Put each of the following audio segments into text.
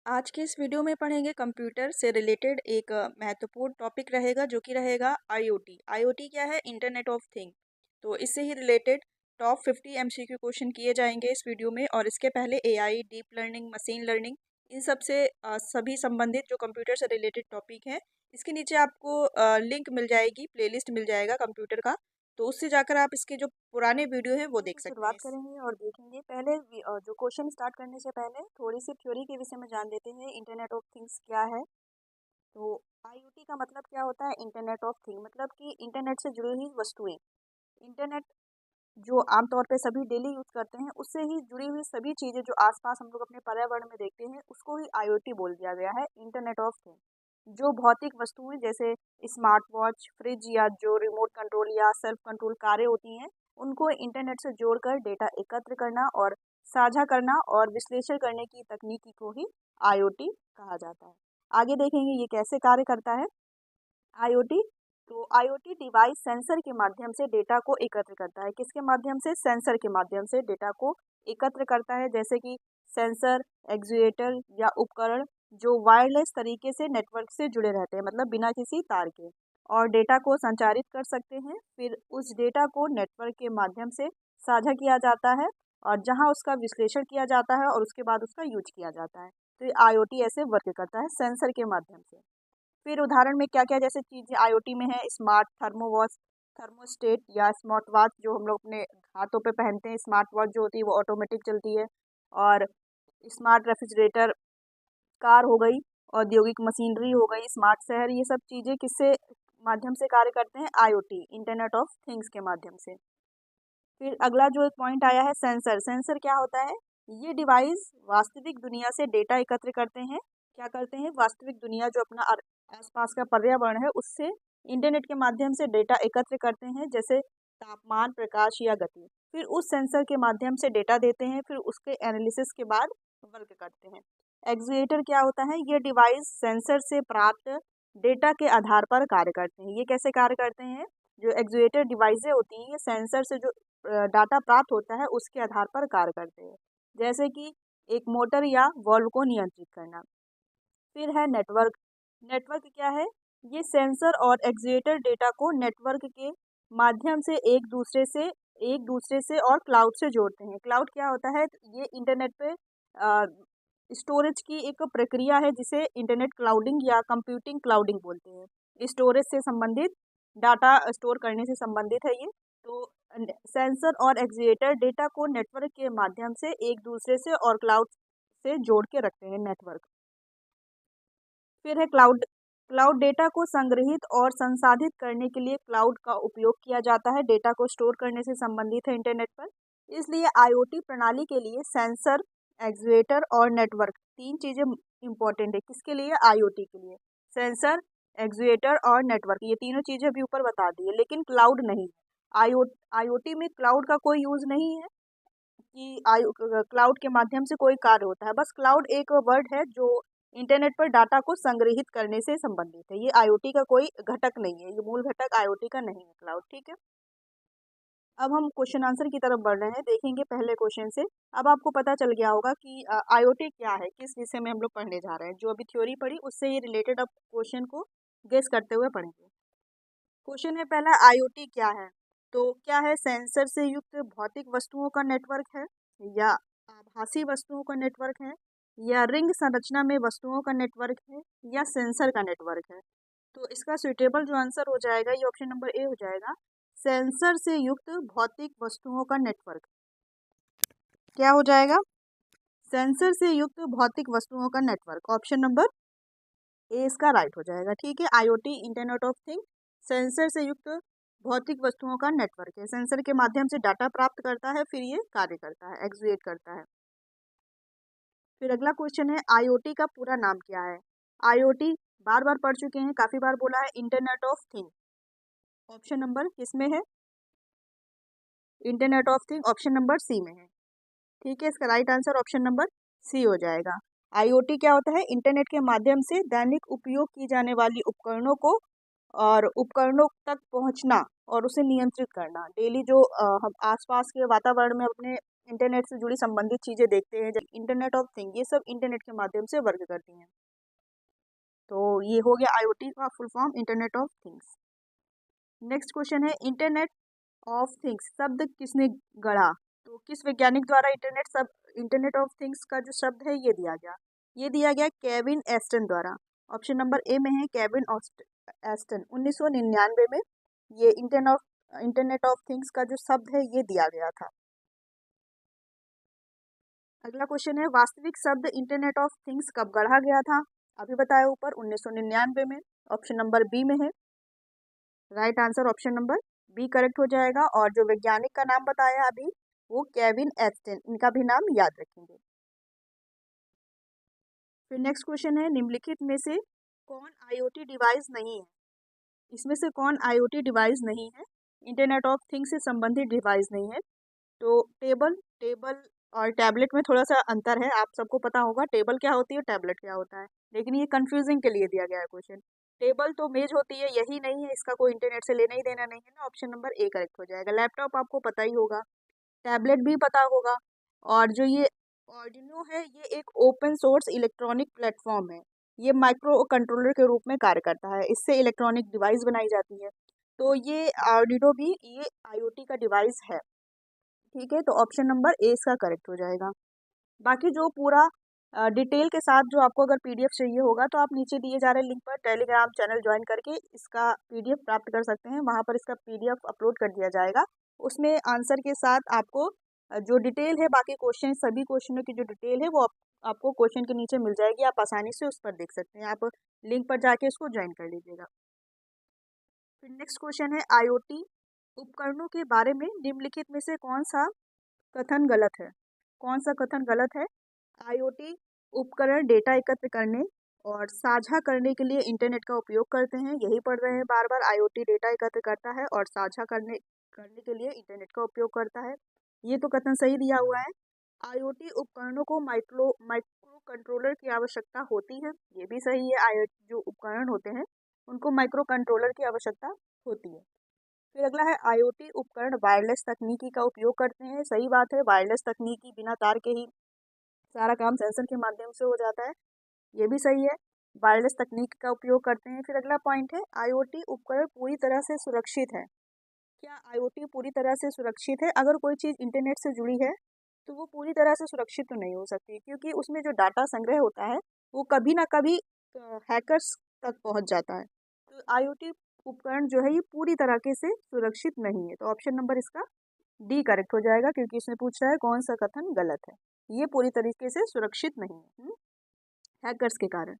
आज के इस वीडियो में पढ़ेंगे कंप्यूटर से रिलेटेड एक महत्वपूर्ण टॉपिक रहेगा जो कि रहेगा आईओटी। आईओटी क्या है? Internet of thing. तो इससे ही रिलेटेड टॉप 50 एमसीक्यू क्वेश्चन किए जाएंगे इस वीडियो में। और इसके पहले AI, deep learning, machine learning, इन सब से सभी संबंधित जो कंप्यूटर से रिलेटेड टॉपिक हैं, इसके नीचे आपको लिंक मिल जाएगी, प्लेलिस्ट मिल जाएगा कंप्यूटर का। तो उससे जाकर आप इसके जो पुराने वीडियो हैं वो देख सकते हैं। शुरुआत करेंगे और देखेंगे। पहले जो क्वेश्चन स्टार्ट करने से पहले थोड़ी सी थ्योरी के विषय में जान लेते हैं। इंटरनेट ऑफ थिंग्स क्या है? तो आईओटी का मतलब क्या होता है? इंटरनेट ऑफ थिंग मतलब कि इंटरनेट से जुड़ी हुई वस्तुएं। इंटरनेट जो आमतौर पे सभी डेली यूज करते हैं, उससे ही जुड़ी हुई सभी चीज़ें जो आसपास हम लोग अपने पर्यावरण में देखते हैं, उसको ही आईओटी बोल दिया गया है, इंटरनेट ऑफ थिंग। जो भौतिक वस्तुएं जैसे स्मार्ट वॉच, फ्रिज या जो रिमोट कंट्रोल या सेल्फ कंट्रोल कारें होती हैं, उनको इंटरनेट से जोड़कर डेटा एकत्र करना और साझा करना और विश्लेषण करने की तकनीकी को ही आईओटी कहा जाता है। आगे देखेंगे ये कैसे कार्य करता है आईओटी। तो आईओटी डिवाइस सेंसर के माध्यम से डेटा को एकत्र करता है। किसके माध्यम से? सेंसर के माध्यम से डेटा को एकत्र करता है। जैसे कि सेंसर, एक्चुएटर या उपकरण जो वायरलेस तरीके से नेटवर्क से जुड़े रहते हैं, मतलब बिना किसी तार के, और डेटा को संचारित कर सकते हैं। फिर उस डेटा को नेटवर्क के माध्यम से साझा किया जाता है और जहां उसका विश्लेषण किया जाता है और उसके बाद उसका यूज किया जाता है। तो आईओटी ऐसे वर्क करता है सेंसर के माध्यम से। फिर उदाहरण में क्या क्या जैसे चीज़ें आईओटी में है? स्मार्ट थर्मोवॉच, थर्मोस्टेट या स्मार्ट वॉच जो हम लोग अपने हाथों पे पहनते हैं। स्मार्ट वॉच जो होती है वो ऑटोमेटिक चलती है। और स्मार्ट रेफ्रिजरेटर, कार हो गई, औद्योगिक मशीनरी हो गई, स्मार्ट शहर, ये सब चीज़ें किससे माध्यम से कार्य करते हैं? आईओटी, इंटरनेट ऑफ थिंग्स के माध्यम से। फिर अगला जो एक पॉइंट आया है सेंसर। सेंसर क्या होता है? ये डिवाइस वास्तविक दुनिया से डेटा एकत्र करते हैं। क्या करते हैं? वास्तविक दुनिया जो अपना आसपास का पर्यावरण है उससे इंटरनेट के माध्यम से डेटा एकत्र करते हैं, जैसे तापमान, प्रकाश या गति। फिर उस सेंसर के माध्यम से डेटा देते हैं, फिर उसके एनालिसिस के बाद वर्क करते हैं। एक्चुएटर क्या होता है? ये डिवाइस सेंसर से प्राप्त डेटा के आधार पर कार्य करते हैं। ये कैसे कार्य करते हैं? जो एक्चुएटर डिवाइसें होती हैं, ये सेंसर से जो डाटा प्राप्त होता है उसके आधार पर कार्य करते हैं। जैसे कि एक मोटर या वॉल्व को नियंत्रित करना। फिर है नेटवर्क। नेटवर्क क्या है? ये सेंसर और एक्चुएटर डेटा को नेटवर्क के माध्यम से एक दूसरे से और क्लाउड से जोड़ते हैं। क्लाउड क्या होता है? ये इंटरनेट पे स्टोरेज की एक प्रक्रिया है जिसे इंटरनेट क्लाउडिंग या कंप्यूटिंग क्लाउडिंग बोलते हैं। स्टोरेज से संबंधित, डाटा स्टोर करने से संबंधित है ये। तो सेंसर और एक्चुएटर डेटा को नेटवर्क के माध्यम से एक दूसरे से और क्लाउड से जोड़ के रखते हैं, नेटवर्क। फिर है क्लाउड। क्लाउड डेटा को संग्रहित और संसाधित करने के लिए क्लाउड का उपयोग किया जाता है। डेटा को स्टोर करने से संबंधित है इंटरनेट पर। इसलिए आईओटी प्रणाली के लिए सेंसर, एक्चुएटर और नेटवर्क, तीन चीज़ें इंपॉर्टेंट है। किसके लिए? आईओटी के लिए। सेंसर, एक्चुएटर और नेटवर्क, ये तीनों चीज़ें अभी ऊपर बता दी है, लेकिन क्लाउड नहीं है। आईओटी में क्लाउड का कोई यूज़ नहीं है कि क्लाउड के माध्यम से कोई कार्य होता है। बस क्लाउड एक वर्ड है जो इंटरनेट पर डाटा को संग्रहित करने से संबंधित है। ये आईओटी का कोई घटक नहीं है, ये मूल घटक आईओटी का नहीं है क्लाउड। ठीक है, अब हम क्वेश्चन आंसर की तरफ बढ़ रहे हैं। देखेंगे पहले क्वेश्चन से। अब आपको पता चल गया होगा कि आईओटी क्या है, किस विषय में हम लोग पढ़ने जा रहे हैं। जो अभी थ्योरी पढ़ी उससे ही रिलेटेड अब क्वेश्चन को गेस करते हुए पढ़ेंगे। क्वेश्चन है पहला, आईओटी क्या है? तो क्या है? सेंसर से युक्त भौतिक वस्तुओं का नेटवर्क है, या आभासी वस्तुओं का नेटवर्क है, या रिंग संरचना में वस्तुओं का नेटवर्क है, या सेंसर का नेटवर्क है। तो इसका सुइटेबल जो आंसर हो जाएगा ये ऑप्शन नंबर ए हो जाएगा, सेंसर से युक्त भौतिक वस्तुओं का नेटवर्क। क्या हो जाएगा? सेंसर से युक्त भौतिक वस्तुओं का नेटवर्क, ऑप्शन नंबर ए इसका राइट हो जाएगा। ठीक है, IoT, internet of thing, sensor से युक्त भौतिक वस्तुओं का नेटवर्क है। सेंसर के माध्यम से डाटा प्राप्त करता है, फिर ये कार्य करता है, एक्चुएट करता है। फिर अगला क्वेश्चन है, आईओटी का पूरा नाम क्या है? आईओटी बार बार पढ़ चुके हैं, काफी बार बोला है, internet of thing. Option number किसमें है? Internet of thing option number C में है। ठीक है, इसका right answer option number C हो जाएगा। आईओटी क्या होता है? इंटरनेट के माध्यम से दैनिक उपयोग की जाने वाली उपकरणों को और उपकरणों तक पहुंचना और उसे नियंत्रित करना। डेली जो हम आसपास के वातावरण में अपने इंटरनेट से जुड़ी संबंधित चीज़ें देखते हैं, जब इंटरनेट ऑफ थिंग, ये सब इंटरनेट के माध्यम से वर्क करती हैं। तो ये हो गया आईओटी का full form, internet of things. Next question है इंटरनेट ऑफ थिंग्स शब्द किसने गढ़ा? तो किस वैज्ञानिक द्वारा इंटरनेट ऑफ थिंग्स का जो शब्द है ये दिया गया केविन एस्टन द्वारा। ऑप्शन नंबर ए में है केविन एस्टन। 1999 में ये इंटरनेट ऑफ थिंग्स का जो शब्द है ये दिया गया था। अगला क्वेश्चन है वास्तविक शब्द इंटरनेट ऑफ थिंग्स कब गढ़ा गया था? अभी बताया ऊपर 1999 में। ऑप्शन नंबर बी में है। Right answer option number B correct हो जाएगा। और जो वैज्ञानिक का नाम बताया अभी वो केविन एस्टन, इनका भी नाम याद रखेंगे। फिर नेक्स्ट क्वेश्चन है निम्नलिखित में से कौन आईओटी डिवाइस नहीं है? इसमें से कौन आईओटी डिवाइस नहीं है, इंटरनेट ऑफ थिंग्स से संबंधित डिवाइस नहीं है? तो टेबल और टैबलेट में थोड़ा सा अंतर है, आप सबको पता होगा टेबल क्या होती है, टैबलेट क्या होता है, लेकिन ये कंफ्यूजिंग के लिए दिया गया है क्वेश्चन। टेबल तो मेज होती है, यही नहीं है, इसका कोई इंटरनेट से लेना ही देना नहीं है ना। ऑप्शन नंबर ए करेक्ट हो जाएगा। लैपटॉप आपको पता ही होगा, टैबलेट भी पता होगा। और जो ये ऑर्डिनो है ये एक ओपन सोर्स इलेक्ट्रॉनिक प्लेटफॉर्म है, ये माइक्रो कंट्रोलर के रूप में कार्य करता है, इससे इलेक्ट्रॉनिक डिवाइस बनाई जाती है। तो ये ऑर्डिनो भी ये आईओटी का डिवाइस है। ठीक है, तो ऑप्शन नंबर ए इसका करेक्ट हो जाएगा। बाकी जो पूरा डिटेल के साथ जो आपको अगर पीडीएफ चाहिए होगा तो आप नीचे दिए जा रहे लिंक पर टेलीग्राम चैनल ज्वाइन करके इसका पीडीएफ प्राप्त कर सकते हैं। वहाँ पर इसका पीडीएफ अपलोड कर दिया जाएगा, उसमें आंसर के साथ आपको जो डिटेल है, बाकी क्वेश्चन, सभी क्वेश्चनों की जो डिटेल है वो आपको क्वेश्चन के नीचे मिल जाएगी, आप आसानी से उस पर देख सकते हैं। आप लिंक पर जाके इसको ज्वाइन कर लीजिएगा। फिर नेक्स्ट क्वेश्चन है आईओटी उपकरणों के बारे में निम्नलिखित में से कौन सा कथन गलत है? कौन सा कथन गलत है? आईओटी उपकरण डेटा एकत्र करने और साझा करने के लिए इंटरनेट का उपयोग करते हैं, यही पढ़ रहे हैं बार बार। आईओटी डेटा एकत्र करता है और साझा करने के लिए इंटरनेट का उपयोग करता है, ये तो कथन सही दिया हुआ है। आईओटी उपकरणों को माइक्रो कंट्रोलर की आवश्यकता होती है, ये भी सही है। आईओटी जो उपकरण होते हैं उनको माइक्रो कंट्रोलर की आवश्यकता होती है। फिर अगला है आईओटी उपकरण वायरलेस तकनीकी का उपयोग करते हैं, सही बात है। वायरलेस तकनीकी बिना तार के ही सारा काम सेंसर के माध्यम से हो जाता है, ये भी सही है। वायरलेस तकनीक का उपयोग करते हैं। फिर अगला पॉइंट है आईओटी उपकरण पूरी तरह से सुरक्षित है। क्या आईओटी पूरी तरह से सुरक्षित है? अगर कोई चीज़ इंटरनेट से जुड़ी है तो वो पूरी तरह से सुरक्षित तो नहीं हो सकती, क्योंकि उसमें जो डाटा संग्रह होता है वो कभी ना कभी हैकर्स तक पहुंच जाता है। तो आईओटी उपकरण जो है ये पूरी तरीके से सुरक्षित नहीं है, तो ऑप्शन नंबर इसका डी करेक्ट हो जाएगा, क्योंकि इसमें पूछ रहा है कौन सा कथन गलत है। ये पूरी तरीके से सुरक्षित नहीं है हैकर्स के कारण।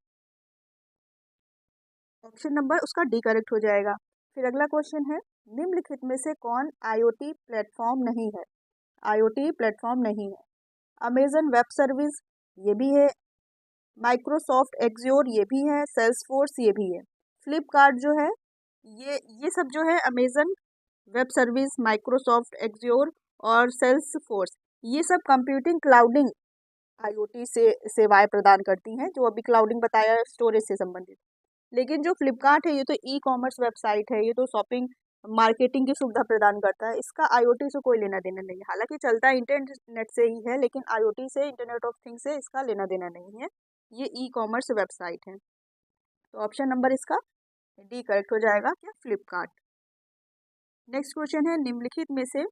ऑप्शन नंबर उसका डी करेक्ट हो जाएगा। फिर अगला क्वेश्चन है निम्नलिखित में से कौन आईओटी प्लेटफॉर्म नहीं है? आईओटी प्लेटफॉर्म नहीं है। अमेजन वेब सर्विस ये भी है, माइक्रोसॉफ्ट एक्ज्योर ये भी है, सेल्सफोर्स ये भी है। फ्लिपकार्ट जो है ये सब जो है अमेजन वेब सर्विस, माइक्रोसॉफ्ट एक्ज्योर और सेल्सफोर्स, ये सब कंप्यूटिंग क्लाउडिंग आईओटी से सेवाएं प्रदान करती हैं, जो अभी क्लाउडिंग बताया स्टोरेज से संबंधित। लेकिन जो फ्लिपकार्ट है ये तो ई कॉमर्स वेबसाइट है, ये तो शॉपिंग मार्केटिंग की सुविधा प्रदान करता है, इसका आईओटी से कोई लेना देना नहीं है। हालांकि चलता इंटरनेट से ही है, लेकिन आईओटी से, इंटरनेट ऑफ थिंग्स से इसका लेना देना नहीं है, ये ई कॉमर्स वेबसाइट है। तो ऑप्शन नंबर इसका डी करेक्ट हो जाएगा, क्या, फ्लिपकार्ट। नेक्स्ट क्वेश्चन है निम्नलिखित में से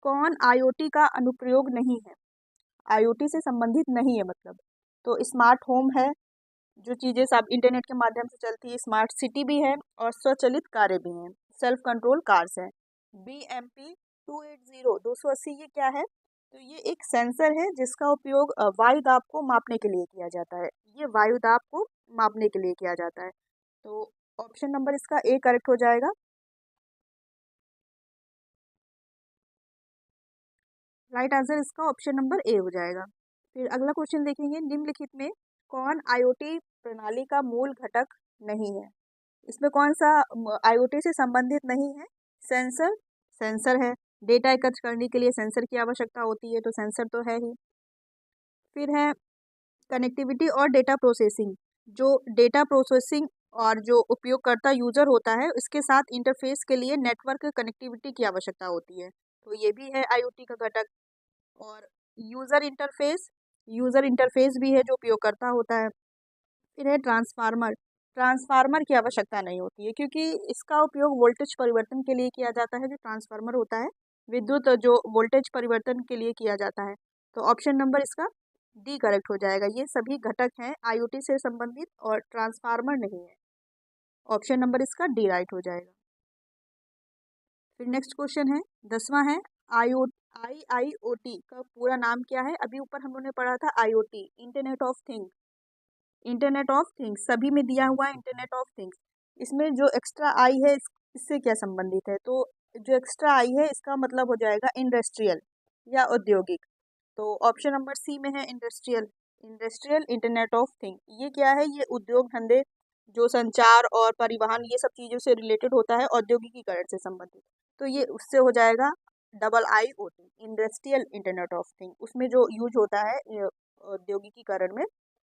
कौन आईओटी का अनुप्रयोग नहीं है? आईओटी से संबंधित नहीं है मतलब, तो स्मार्ट होम है, जो चीज़ें सब इंटरनेट के माध्यम से चलती है, स्मार्ट सिटी भी है और स्वचालित कारें भी हैं, सेल्फ कंट्रोल कार्स हैं। BMP 280 ये क्या है? तो ये एक सेंसर है जिसका उपयोग वायु दाब को मापने के लिए किया जाता है, ये वायु दाब को मापने के लिए किया जाता है। तो ऑप्शन नंबर इसका ए करेक्ट हो जाएगा। राइट आंसर इसका ऑप्शन नंबर ए हो जाएगा। फिर अगला क्वेश्चन देखेंगे निम्नलिखित में कौन आईओटी प्रणाली का मूल घटक नहीं है? इसमें कौन सा आईओटी से संबंधित नहीं है? सेंसर, सेंसर है, डेटा एकत्र करने के लिए सेंसर की आवश्यकता होती है, तो सेंसर तो है ही। फिर है कनेक्टिविटी और डेटा प्रोसेसिंग, जो डेटा प्रोसेसिंग और जो उपयोगकर्ता यूजर होता है इसके साथ इंटरफेस के लिए नेटवर्क कनेक्टिविटी की आवश्यकता होती है, तो ये भी है आईओटी का घटक। और यूज़र इंटरफेस भी है जो उपयोगकर्ता होता है। फिर है ट्रांसफार्मर। ट्रांसफार्मर की आवश्यकता नहीं होती है क्योंकि इसका उपयोग वोल्टेज परिवर्तन के लिए किया जाता है। जो ट्रांसफार्मर होता है विद्युत जो वोल्टेज परिवर्तन के लिए किया जाता है। तो ऑप्शन नंबर इसका डी करेक्ट हो जाएगा। ये सभी घटक हैं आईओटी से संबंधित और ट्रांसफार्मर नहीं है। ऑप्शन नंबर इसका डी राइट हो जाएगा। फिर नेक्स्ट क्वेश्चन है 10वां है आईओ आईआईओटी का पूरा नाम क्या है। अभी ऊपर हम लोगों ने पढ़ा था IoT internet of things. Internet of things सभी में दिया हुआ है इंटरनेट ऑफ थिंग्स। इसमें जो एक्स्ट्रा आई है इससे क्या संबंधित है। तो जो एक्स्ट्रा आई है इसका मतलब हो जाएगा इंडस्ट्रियल या औद्योगिक। तो ऑप्शन नंबर सी में है industrial. Industrial internet of thing ये क्या है। ये उद्योग धंधे जो संचार और परिवहन ये सब चीज़ों से रिलेटेड होता है औद्योगिकीकरण से संबंधित। तो ये उससे हो जाएगा double I O T industrial internet of thing. उसमें जो यूज होता है औद्योगिकीकरण में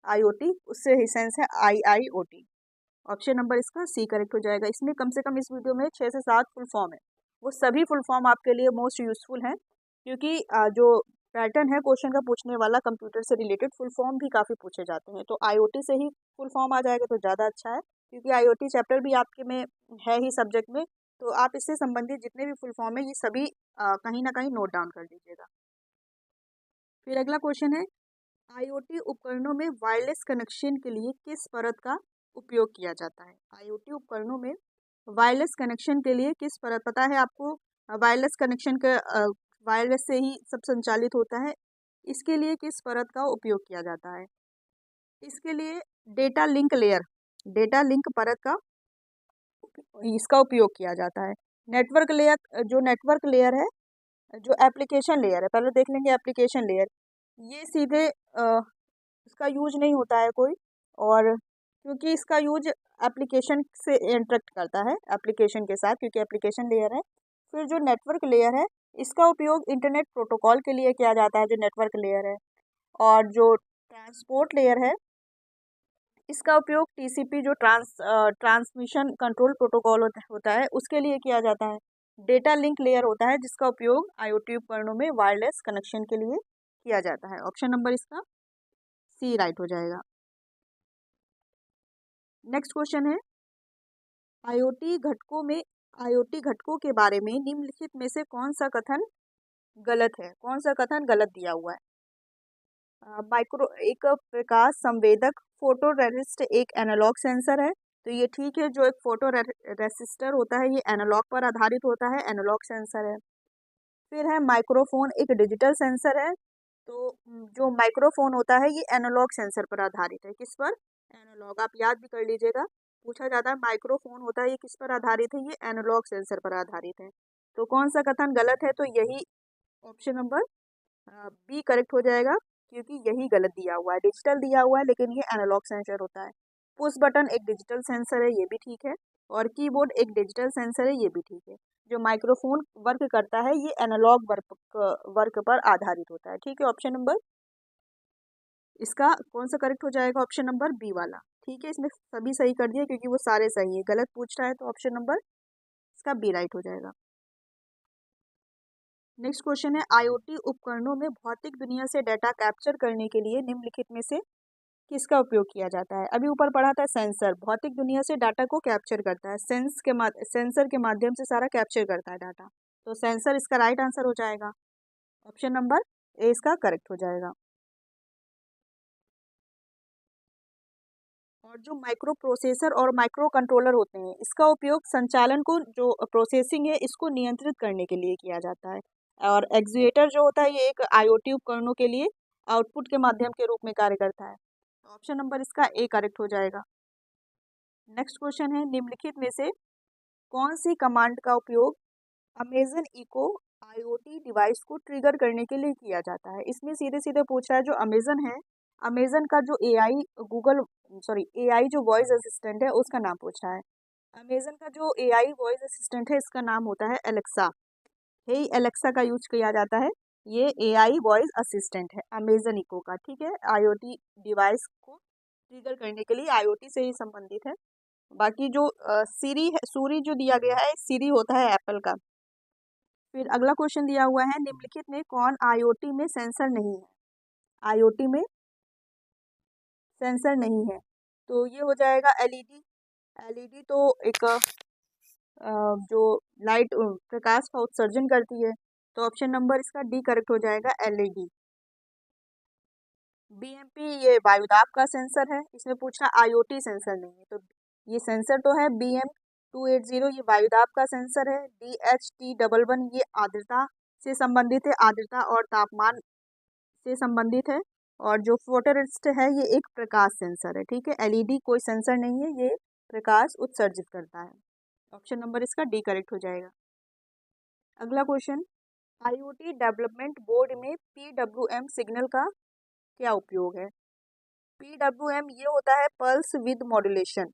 आईओटी उससे ही सेंस है आईआईओटी। ऑप्शन नंबर इसका सी करेक्ट हो जाएगा। इसमें कम से कम इस वीडियो में 6 से 7 फुल फॉर्म है। वो सभी फुल फॉर्म आपके लिए मोस्ट यूजफुल हैं क्योंकि जो पैटर्न है क्वेश्चन का पूछने वाला कंप्यूटर से रिलेटेड फुल फॉर्म भी काफ़ी पूछे जाते हैं। तो आईओटी से ही फुल फॉर्म आ जाएगा तो ज़्यादा अच्छा है क्योंकि आईओटी चैप्टर भी आपके में है ही सब्जेक्ट में। तो आप इससे संबंधित जितने भी फुल फॉर्म है ये सभी कहीं ना कहीं नोट डाउन कर लीजिएगा। फिर अगला क्वेश्चन है आईओटी उपकरणों में वायरलेस कनेक्शन के लिए किस परत का उपयोग किया जाता है। आईओटी उपकरणों में वायरलेस कनेक्शन के लिए किस परत पता है आपको। वायरलेस कनेक्शन का वायरलेस से ही सब संचालित होता है। इसके लिए किस परत का उपयोग किया जाता है। इसके लिए डेटा लिंक परत का इसका उपयोग किया जाता है। नेटवर्क लेयर है जो एप्लीकेशन लेयर है पहले देख लेंगे। एप्लीकेशन लेयर ये सीधे इसका यूज नहीं होता है कोई। और क्योंकि इसका यूज एप्लीकेशन से इंटरेक्ट करता है एप्लीकेशन के साथ क्योंकि एप्लीकेशन लेयर है। फिर जो नेटवर्क लेयर है इसका उपयोग इंटरनेट प्रोटोकॉल के लिए किया जाता है जो नेटवर्क लेयर है। और जो ट्रांसपोर्ट लेयर है इसका उपयोग टीसीपी जो ट्रांसमिशन कंट्रोल प्रोटोकॉल होता है उसके लिए किया जाता है। डेटा लिंक लेयर होता है जिसका उपयोग आईओटी उपकरणों में वायरलेस कनेक्शन के लिए किया जाता है। ऑप्शन नंबर इसका सी राइट हो जाएगा। नेक्स्ट क्वेश्चन है आईओटी घटकों में आईओटी घटकों के बारे में निम्नलिखित में से कौन सा कथन गलत है। कौन सा कथन गलत दिया हुआ है। माइक्रो एक प्रकाश संवेदक फोटो रेसिस्ट एक एनालॉग सेंसर है। तो ये ठीक है। जो एक फोटो रेसिस्टर होता है ये एनालॉग पर आधारित होता है एनालॉग सेंसर है। फिर है माइक्रोफोन एक डिजिटल सेंसर है। तो जो माइक्रोफोन होता है ये एनालॉग सेंसर पर आधारित है। किस पर। एनालॉग आप याद भी कर लीजिएगा पूछा जाता है माइक्रोफोन होता है ये किस पर आधारित है। ये एनालॉग सेंसर पर आधारित है। तो कौन सा कथन गलत है। तो यही ऑप्शन नंबर बी करेक्ट हो जाएगा क्योंकि यही गलत दिया हुआ है। डिजिटल दिया हुआ है लेकिन ये एनालॉग सेंसर होता है। पुश बटन एक डिजिटल सेंसर है ये भी ठीक है। और कीबोर्ड एक डिजिटल सेंसर है ये भी ठीक है। जो माइक्रोफोन वर्क करता है ये एनालॉग वर्क पर आधारित होता है। ठीक है। ऑप्शन नंबर इसका कौन सा करेक्ट हो जाएगा। ऑप्शन नंबर बी वाला। ठीक है। इसमें सभी सही कर दिया क्योंकि वो सारे सही है। गलत पूछ रहा है तो ऑप्शन नंबर इसका बी राइट हो जाएगा। नेक्स्ट क्वेश्चन है आईओटी उपकरणों में भौतिक दुनिया से डाटा कैप्चर करने के लिए निम्नलिखित में से किसका उपयोग किया जाता है। अभी ऊपर पढ़ा था सेंसर भौतिक दुनिया से डाटा को कैप्चर करता है। सेंसर के माध्यम से सारा कैप्चर करता है डाटा। तो सेंसर इसका राइट आंसर हो जाएगा। ऑप्शन नंबर ए इसका करेक्ट हो जाएगा। और जो माइक्रो प्रोसेसर और माइक्रो कंट्रोलर होते हैं इसका उपयोग संचालन को जो प्रोसेसिंग है इसको नियंत्रित करने के लिए किया जाता है। और एक्चुएटर जो होता है ये एक आईओटी उपकरणों के लिए आउटपुट के माध्यम के रूप में कार्य करता है। ऑप्शन नंबर इसका ए करेक्ट हो जाएगा। नेक्स्ट क्वेश्चन है निम्नलिखित में से कौन सी कमांड का उपयोग अमेजन इको आईओटी डिवाइस को ट्रिगर करने के लिए किया जाता है। इसमें सीधे सीधे पूछा है जो अमेजन है अमेजन का जो एआई एआई जो वॉइस असिस्टेंट है उसका नाम पूछा है। अमेजन का जो एआई वॉइस असिस्टेंट है इसका नाम होता है एलेक्सा। हे एलेक्सा का यूज किया जाता है। ये एआई वॉइस असिस्टेंट है अमेजन इको का। ठीक है। आईओटी डिवाइस को ट्रिगर करने के लिए आईओटी से ही संबंधित है। बाकी जो सीरी जो दिया गया है सीरी होता है एप्पल का। फिर अगला क्वेश्चन दिया हुआ है, निम्नलिखित में कौन आईओटी में सेंसर नहीं है? आईओटी में सेंसर नहीं है तो ये हो जाएगा एलईडी। एलईडी तो एक जो लाइट प्रकाश का उत्सर्जन करती है, तो ऑप्शन नंबर इसका डी करेक्ट हो जाएगा, एलईडी। बीएमपी ये वायुदाब का सेंसर है, इसमें पूछना आईओटी सेंसर नहीं है, तो ये सेंसर तो है BM280, ये वायुदाब का सेंसर है। DHT11 ये आर्द्रता से संबंधित है, आर्द्रता और तापमान से संबंधित है। और जो फोटोरेसिस्ट है ये एक प्रकाश सेंसर है, ठीक है। एलईडी कोई सेंसर नहीं है, ये प्रकाश उत्सर्जित करता है। ऑप्शन नंबर इसका डी करेक्ट हो जाएगा। अगला क्वेश्चन, आईओटी डेवलपमेंट बोर्ड में PWM सिग्नल का क्या उपयोग है? PWM ये होता है पल्स विद मॉड्यूलेशन।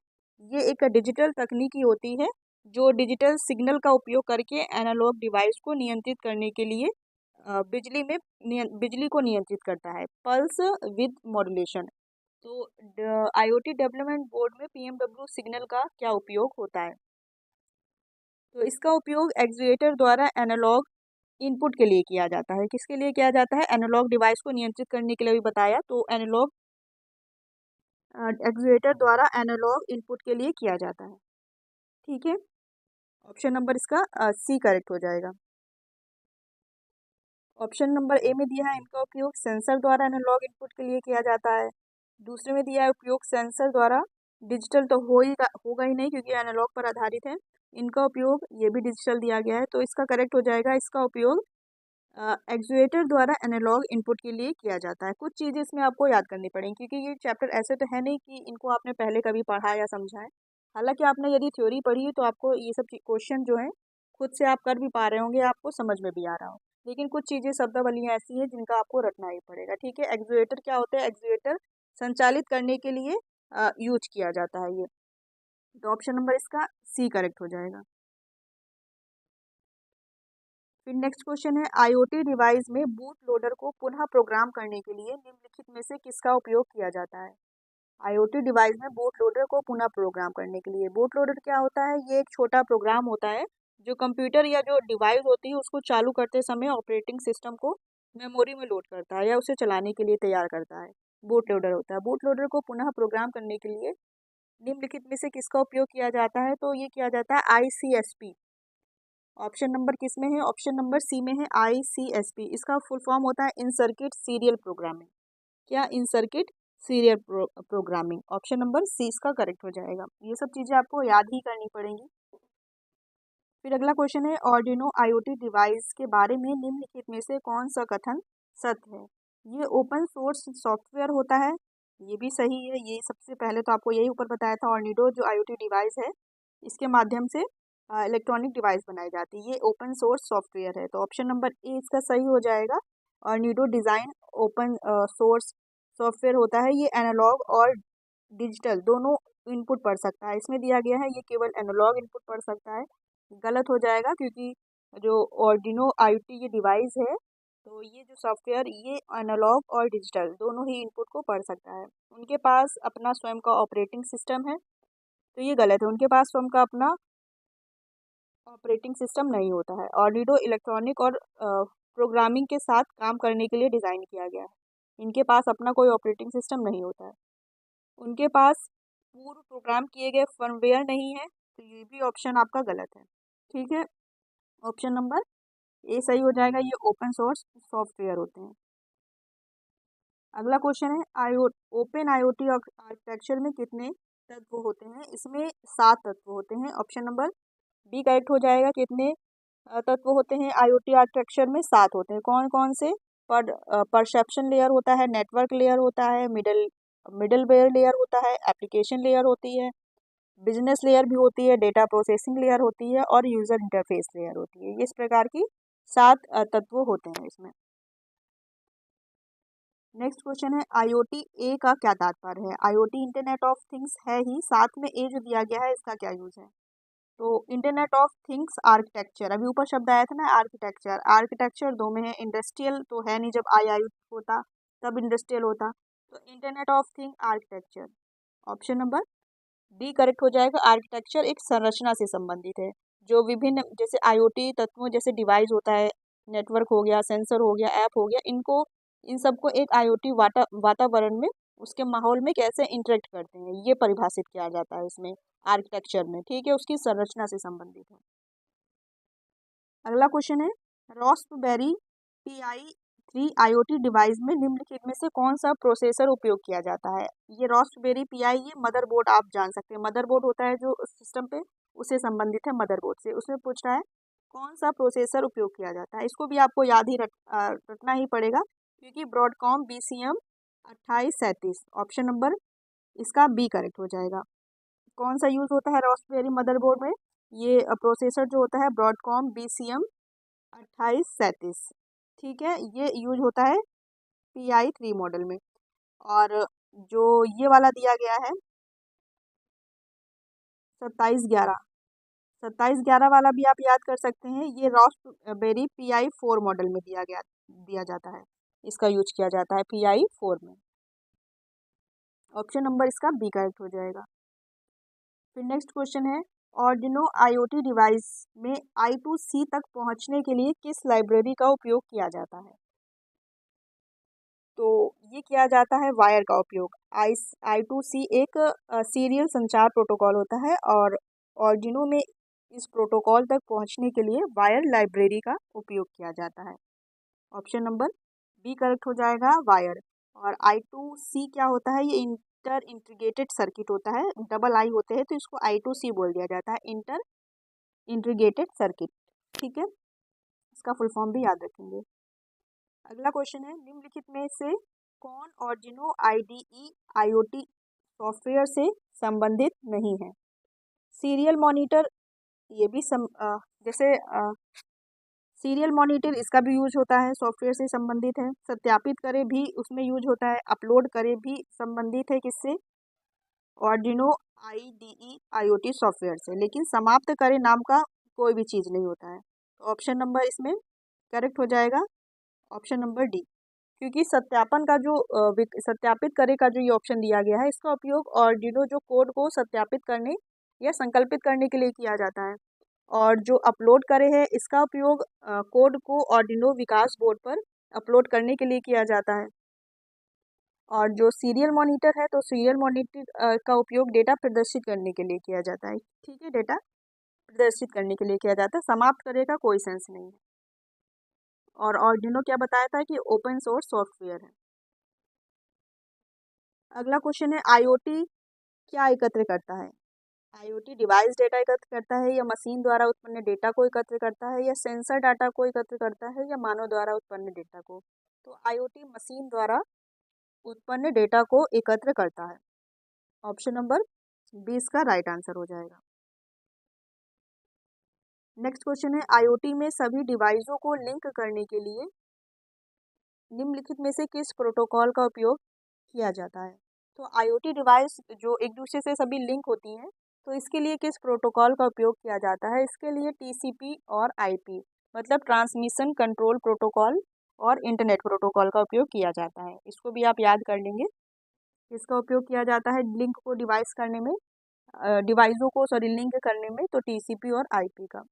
ये एक डिजिटल तकनीकी होती है जो डिजिटल सिग्नल का उपयोग करके एनालॉग डिवाइस को नियंत्रित करने के लिए बिजली को नियंत्रित करता है, पल्स विद मॉड्यूलेशन। तो आईओटी डेवलपमेंट बोर्ड में PMW सिग्नल का क्या उपयोग होता है? तो इसका उपयोग एक्चुएटर द्वारा एनालॉग इनपुट के लिए किया जाता है। किसके लिए किया जाता है? एनालॉग डिवाइस को नियंत्रित करने के लिए भी बताया, तो एनालॉग एक्चुएटर द्वारा एनालॉग इनपुट के लिए किया जाता है, ठीक है। ऑप्शन नंबर इसका सी करेक्ट हो जाएगा। ऑप्शन नंबर ए में दिया है इनका उपयोग सेंसर द्वारा एनालॉग इनपुट के लिए किया जाता है। दूसरे में दिया है उपयोग सेंसर द्वारा, डिजिटल तो होगा ही नहीं क्योंकि एनालॉग पर आधारित है। इनका उपयोग ये भी डिजिटल दिया गया है, तो इसका करेक्ट हो जाएगा, इसका उपयोग एक्चुएटर द्वारा एनालॉग इनपुट के लिए किया जाता है। कुछ चीज़ें इसमें आपको याद करनी पड़ेंगी क्योंकि ये चैप्टर ऐसे तो है नहीं कि इनको आपने पहले कभी पढ़ा या समझा है। हालांकि आपने यदि थ्योरी पढ़ी है तो आपको ये सब क्वेश्चन जो हैं खुद से आप कर भी पा रहे होंगे, आपको समझ में भी आ रहा हो। लेकिन कुछ चीज़ें शब्दावलियाँ ऐसी हैं जिनका आपको रटना ही पड़ेगा, ठीक है। एक्चुएटर क्या होता है? एक्चुएटर संचालित करने के लिए यूज किया जाता है ये, तो ऑप्शन नंबर इसका सी करेक्ट हो जाएगा। फिर नेक्स्ट क्वेश्चन है, आईओटी डिवाइस में बूट लोडर को पुनः प्रोग्राम करने के लिए निम्नलिखित में से किसका उपयोग किया जाता है? आईओटी डिवाइस में बूट लोडर को पुनः प्रोग्राम करने के लिए, बूट लोडर क्या होता है? ये एक छोटा प्रोग्राम होता है जो कंप्यूटर या जो डिवाइस होती है उसको चालू करते समय ऑपरेटिंग सिस्टम को मेमोरी में लोड करता है या उसे चलाने के लिए तैयार करता है, बूट लोडर होता है। बूट लोडर को पुनः प्रोग्राम करने के लिए निम्नलिखित में से किसका उपयोग किया जाता है? तो ये किया जाता है ICSP। ऑप्शन नंबर किस में है? ऑप्शन नंबर सी में है, ICSP। इसका फुल फॉर्म होता है इन सर्किट सीरियल प्रोग्रामिंग। क्या? इन circuit serial programming. Option number C इसका करेक्ट हो जाएगा। ये सब चीज़ें आपको याद ही करनी पड़ेंगी। फिर अगला क्वेश्चन है, आर्डिनो आईओटी डिवाइस के बारे में निम्नलिखित में से कौन सा कथन सत्य है? ये ओपन सोर्स सॉफ्टवेयर होता है, ये भी सही है। ये सबसे पहले तो आपको यही ऊपर बताया था, आर्डिनो जो आईओटी डिवाइस है इसके माध्यम से इलेक्ट्रॉनिक डिवाइस बनाई जाती है, ये ओपन सोर्स सॉफ्टवेयर है, तो ऑप्शन नंबर ए इसका सही हो जाएगा। Arduino design open source software होता है, ये एनालॉग और डिजिटल दोनों इनपुट पढ़ सकता है। इसमें दिया गया है ये केवल एनालॉग इनपुट पढ़ सकता है, गलत हो जाएगा क्योंकि जो आर्डिनो आईओटी ये डिवाइस है तो ये जो सॉफ्टवेयर ये एनालॉग और डिजिटल दोनों ही इनपुट को पढ़ सकता है। उनके पास अपना स्वयं का ऑपरेटिंग सिस्टम है, तो ये गलत है, उनके पास स्वयं का अपना ऑपरेटिंग सिस्टम नहीं होता है। आर्डिनो इलेक्ट्रॉनिक और प्रोग्रामिंग के साथ काम करने के लिए डिज़ाइन किया गया है, इनके पास अपना कोई ऑपरेटिंग सिस्टम नहीं होता है, उनके पास पूर्व प्रोग्राम किए गए फर्मवेयर नहीं है, तो ये भी ऑप्शन आपका गलत है, ठीक है। ऑप्शन नंबर ए सही हो जाएगा, ये ओपन सोर्स सॉफ्टवेयर होते हैं। अगला क्वेश्चन है, ओपन आईओटी आर्किटेक्चर में कितने तत्व होते हैं? इसमें 7 तत्व होते हैं। ऑप्शन नंबर बी करेक्ट हो जाएगा। कितने तत्व होते हैं आईओटी आर्किटेक्चर में? 7 होते हैं। कौन कौन से? परसेप्शन लेयर होता है, नेटवर्क लेयर होता है, मिडलवेयर लेयर होता है, एप्लीकेशन लेयर होती है, बिजनेस लेयर भी होती है, डेटा प्रोसेसिंग लेयर होती है और यूज़र इंटरफेस लेयर होती है। ये इस प्रकार की 7 तत्व होते हैं इसमें। नेक्स्ट क्वेश्चन है, आईओटी ए का क्या तात्पर्य है? आईओटी इंटरनेट ऑफ थिंग्स है ही, साथ में ए जो दिया गया है इसका क्या यूज है? तो इंटरनेट ऑफ थिंग्स आर्किटेक्चर, अभी ऊपर शब्द आया था ना आर्किटेक्चर, आर्किटेक्चर दो में है, इंडस्ट्रियल तो है नहीं, जब आई होता तब इंडस्ट्रियल होता, तो internet of thing architecture. Option number D correct हो जाएगा। आर्किटेक्चर एक संरचना से संबंधित है, जो विभिन्न जैसे आईओटी तत्वों जैसे डिवाइस होता है, नेटवर्क हो गया, सेंसर हो गया, ऐप हो गया, इन सबको एक आईओटी वातावरण में उसके माहौल में कैसे इंटरेक्ट करते हैं, ये परिभाषित किया जाता है इसमें आर्किटेक्चर में। ठीक है, उसकी संरचना से संबंधित है। अगला क्वेश्चन है, रॉस्पबेरी पीआई 3 आईओटी डिवाइस में निम्नलिखित में से कौन सा प्रोसेसर उपयोग किया जाता है। ये रॉस्पबेरी पीआई, ये मदरबोर्ड आप जान सकते हैं, मदरबोर्ड होता है जो सिस्टम पे, उससे संबंधित है मदरबोर्ड से। उसमें पूछ रहा है कौन सा प्रोसेसर उपयोग किया जाता है। इसको भी आपको याद ही रखना ही पड़ेगा, क्योंकि ब्रॉडकॉम BCM 2837 ऑप्शन नंबर इसका बी करेक्ट हो जाएगा। कौन सा यूज़ होता है रॉस्पबेरी मदरबोर्ड में, ये प्रोसेसर जो होता है ब्रॉडकॉम BCM 2837। ठीक है, ये यूज होता है PI3 मॉडल में। और जो ये वाला दिया गया है 2711 वाला भी आप याद कर सकते हैं, ये रॉस्पबेरी PI4 मॉडल में दिया जाता है, इसका यूज किया जाता है PI4 में। ऑप्शन नंबर इसका बी करेक्ट हो जाएगा। फिर नेक्स्ट क्वेश्चन है, आर्डिनो आईओटी डिवाइस में I2C तक पहुंचने के लिए किस लाइब्रेरी का उपयोग किया जाता है। तो ये किया जाता है वायर का उपयोग। I2C एक सीरियल संचार प्रोटोकॉल होता है, और आर्डिनो में इस प्रोटोकॉल तक पहुंचने के लिए वायर लाइब्रेरी का उपयोग किया जाता है। ऑप्शन नंबर बी करेक्ट हो जाएगा, वायर। और I2C क्या होता है, ये इंटर इंटीग्रेटेड सर्किट होता है, डबल आई होते हैं तो इसको I2C बोल दिया जाता है, इंटर इंटीग्रेटेड सर्किट। ठीक है, इसका फुल फॉर्म भी याद रखेंगे। अगला क्वेश्चन है, निम्नलिखित में से कौन आर्डिनो IDE IoT सॉफ्टवेयर से संबंधित नहीं है। सीरियल मॉनिटर, ये भी जैसे सीरियल मॉनिटर, इसका भी यूज होता है, सॉफ्टवेयर से संबंधित है। सत्यापित करे भी उसमें यूज होता है, अपलोड करे भी संबंधित है किससे, आर्डिनो IDE IoT सॉफ्टवेयर से। लेकिन समाप्त करे नाम का कोई भी चीज़ नहीं होता है। तो ऑप्शन नंबर इसमें करेक्ट हो जाएगा, ऑप्शन नंबर डी। क्योंकि सत्यापन का जो सत्यापित करे का जो ये ऑप्शन दिया गया है, इसका उपयोग आर्डिनो जो कोड को सत्यापित करने या संकल्पित करने के लिए किया जाता है। और जो अपलोड करे है, इसका उपयोग कोड को आर्डिनो विकास बोर्ड पर अपलोड करने के लिए किया जाता है। और जो सीरियल मॉनिटर है, तो सीरियल मॉनिटर का उपयोग डेटा प्रदर्शित करने के लिए किया जाता है। ठीक है, डेटा प्रदर्शित करने के लिए किया जाता है, समाप्त करे का कोई सेंस नहीं है। और आर्डिनो क्या बताया था कि ओपन सोर्स सॉफ्टवेयर है। अगला क्वेश्चन है, आईओटी क्या एकत्र करता है। आईओटी डिवाइस डेटा एकत्र करता है, या मशीन द्वारा उत्पन्न डेटा को एकत्र करता है, या सेंसर डाटा को एकत्र करता है, या मानव द्वारा उत्पन्न डेटा को। तो आईओटी मशीन द्वारा उत्पन्न डेटा को एकत्र करता है। ऑप्शन नंबर 20 का राइट आंसर हो जाएगा। नेक्स्ट क्वेश्चन है, आईओटी में सभी डिवाइसों को लिंक करने के लिए निम्नलिखित में से किस प्रोटोकॉल का उपयोग किया जाता है। तो आईओटी डिवाइस जो एक दूसरे से सभी लिंक होती हैं, तो इसके लिए किस प्रोटोकॉल का उपयोग किया जाता है। इसके लिए TCP और IP, मतलब ट्रांसमिशन कंट्रोल प्रोटोकॉल और इंटरनेट प्रोटोकॉल का उपयोग किया जाता है। इसको भी आप याद कर लेंगे, इसका उपयोग किया जाता है लिंक को डिवाइस करने में, डिवाइसों को सॉरी लिंक करने में, तो TCP और IP का।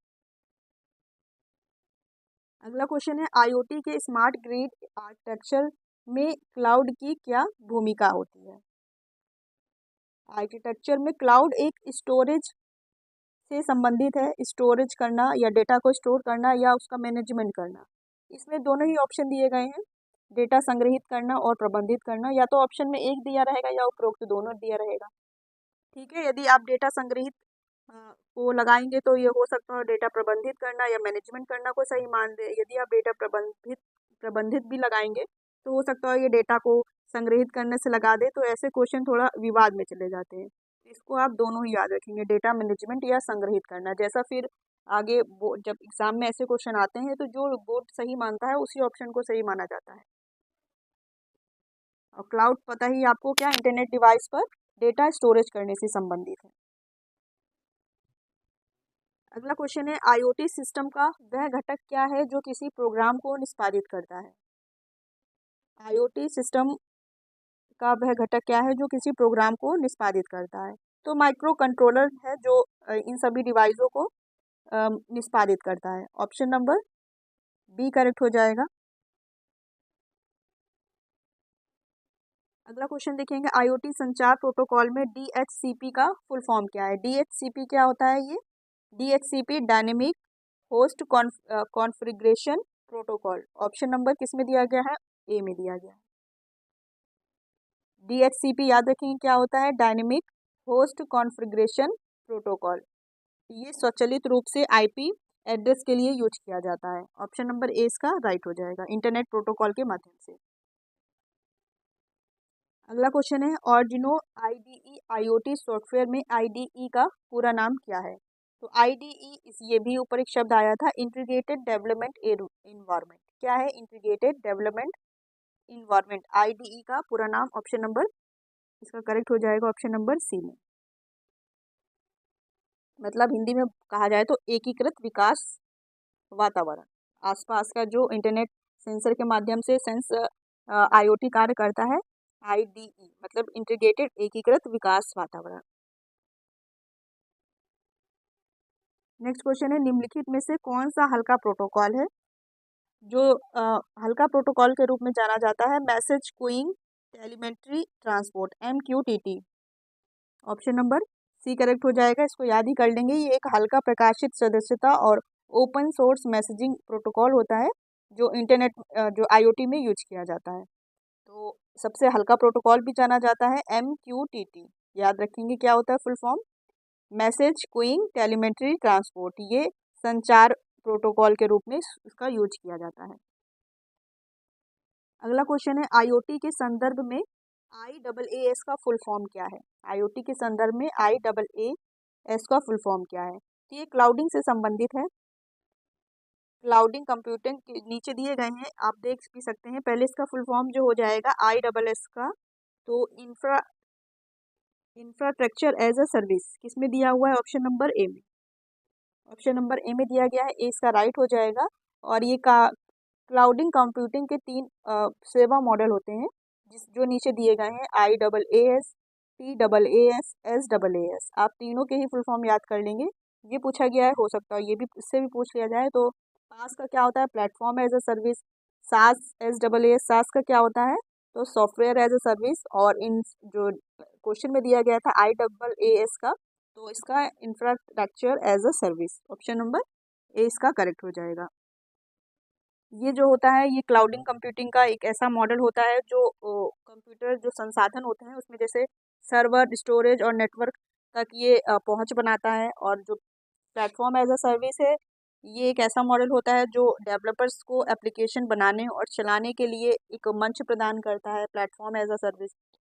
अगला क्वेश्चन है, आईओटी के स्मार्ट ग्रिड आर्किटेक्चर में क्लाउड की क्या भूमिका होती है। आर्किटेक्चर में क्लाउड एक स्टोरेज से संबंधित है, स्टोरेज करना या डेटा को स्टोर करना या उसका मैनेजमेंट करना। इसमें दोनों ही ऑप्शन दिए गए हैं, डेटा संग्रहित करना और प्रबंधित करना। या तो ऑप्शन में एक दिया रहेगा या उपरोक्त दोनों दिया रहेगा। ठीक है, यदि आप डेटा संग्रहित को लगाएंगे तो ये हो सकता है डेटा प्रबंधित करना या मैनेजमेंट करना को सही मान दे। यदि आप डेटा प्रबंधित भी लगाएंगे तो हो सकता है ये डेटा को संग्रहित करने से लगा दे, तो ऐसे क्वेश्चन थोड़ा विवाद में चले जाते हैं। इसको आप दोनों ही याद रखेंगे, डेटा मैनेजमेंट या संग्रहित करना। जैसा फिर आगे जब एग्जाम में ऐसे क्वेश्चन आते हैं, तो जो बोर्ड सही मानता है उसी ऑप्शन को सही माना जाता है। और क्लाउड पता ही आपको क्या, इंटरनेट डिवाइस पर डेटा स्टोरेज करने से संबंधित है। अगला क्वेश्चन है, आईओटी सिस्टम का वह घटक क्या है जो किसी प्रोग्राम को निष्पादित करता है। आईओटी सिस्टम का वह घटक क्या है जो किसी प्रोग्राम को निष्पादित करता है। तो माइक्रो कंट्रोलर है जो इन सभी डिवाइसों को निष्पादित करता है। ऑप्शन नंबर बी करेक्ट हो जाएगा। अगला क्वेश्चन देखेंगे, आईओटी संचार प्रोटोकॉल में डीएचसीपी का फुल फॉर्म क्या है। डीएचसीपी क्या होता है ये? DHCP dynamic host configuration protocol. Option number किस में दिया गया है? ए में दिया गया है। डीएचसीपी याद रखेंगे क्या होता है? Dynamic host configuration protocol. ये स्वचालित रूप से आईपी एड्रेस के लिए यूज किया जाता है। ऑप्शन नंबर ए इसका राइट हो जाएगा, इंटरनेट प्रोटोकॉल के माध्यम से। अगला क्वेश्चन है, आर्डिनो आईडीई आईओटी सॉफ्टवेयर में आईडीई का पूरा नाम क्या है? तो आईडीई ये भी ऊपर एक शब्द आया था, इंटीग्रेटेड डेवलपमेंट इन्वायरमेंट। क्या है? Integrated development environment. आईडीई का पूरा नाम ऑप्शन नंबर इसका करेक्ट हो जाएगा, ऑप्शन नंबर सी में। मतलब हिंदी में कहा जाए तो एकीकृत विकास वातावरण। आसपास का जो इंटरनेट सेंसर के माध्यम से आईओटी कार्य करता है, आईडीई मतलब इंटीग्रेटेड एकीकृत विकास वातावरण। नेक्स्ट क्वेश्चन है, निम्नलिखित में से कौन सा हल्का प्रोटोकॉल है जो हल्का प्रोटोकॉल के रूप में जाना जाता है? Message queuing telemetry transport, MQTT। Option number C correct हो जाएगा। इसको याद ही कर लेंगे। ये एक हल्का प्रकाशित सदस्यता और ओपन सोर्स मैसेजिंग प्रोटोकॉल होता है जो इंटरनेट जो आईओटी में यूज किया जाता है। तो सबसे हल्का प्रोटोकॉल भी जाना जाता है MQTT। याद रखेंगे क्या होता है full form? Message queuing telemetry transport. ये संचार प्रोटोकॉल के रूप में इसका यूज किया जाता है। अगला क्वेश्चन है, आईओटी के संदर्भ में IaaS का फुल फॉर्म क्या है? आईओटी के संदर्भ में IaaS का फुल फॉर्म क्या है? तो ये क्लाउडिंग से संबंधित है। क्लाउडिंग कंप्यूटिंग के नीचे दिए गए हैं, आप देख भी सकते हैं। पहले इसका फुल फॉर्म जो हो जाएगा IaaS का, तो इंफ्रास्ट्रक्चर एज अ सर्विस किस में दिया हुआ है? ऑप्शन नंबर ए में। ऑप्शन नंबर ए में दिया गया है, ए इसका राइट हो जाएगा। और ये का क्लाउडिंग कंप्यूटिंग के तीन सेवा मॉडल होते हैं जो नीचे दिए गए हैं, IaaS, TaaS, SaaS। आप तीनों के ही फुल फॉर्म याद कर लेंगे। ये पूछा गया है, हो सकता है ये भी इससे भी पूछ लिया जाए। तो पास का क्या होता है? Platform as a service. SaaS SaaS, सास का क्या होता है? तो सॉफ्टवेयर एज अ सर्विस। और इन जो क्वेश्चन में दिया गया था IaaS का, तो इसका infrastructure as a service. Option number A इसका करेक्ट हो जाएगा। ये जो होता है, ये क्लाउडिंग कंप्यूटिंग का एक ऐसा मॉडल होता है जो कंप्यूटर जो संसाधन होते हैं उसमें जैसे सर्वर, स्टोरेज और नेटवर्क तक ये पहुंच बनाता है। और जो प्लेटफॉर्म एज अ सर्विस है, ये एक ऐसा मॉडल होता है जो डेवलपर्स को एप्लीकेशन बनाने और चलाने के लिए एक मंच प्रदान करता है, प्लेटफॉर्म एज अ सर्विस।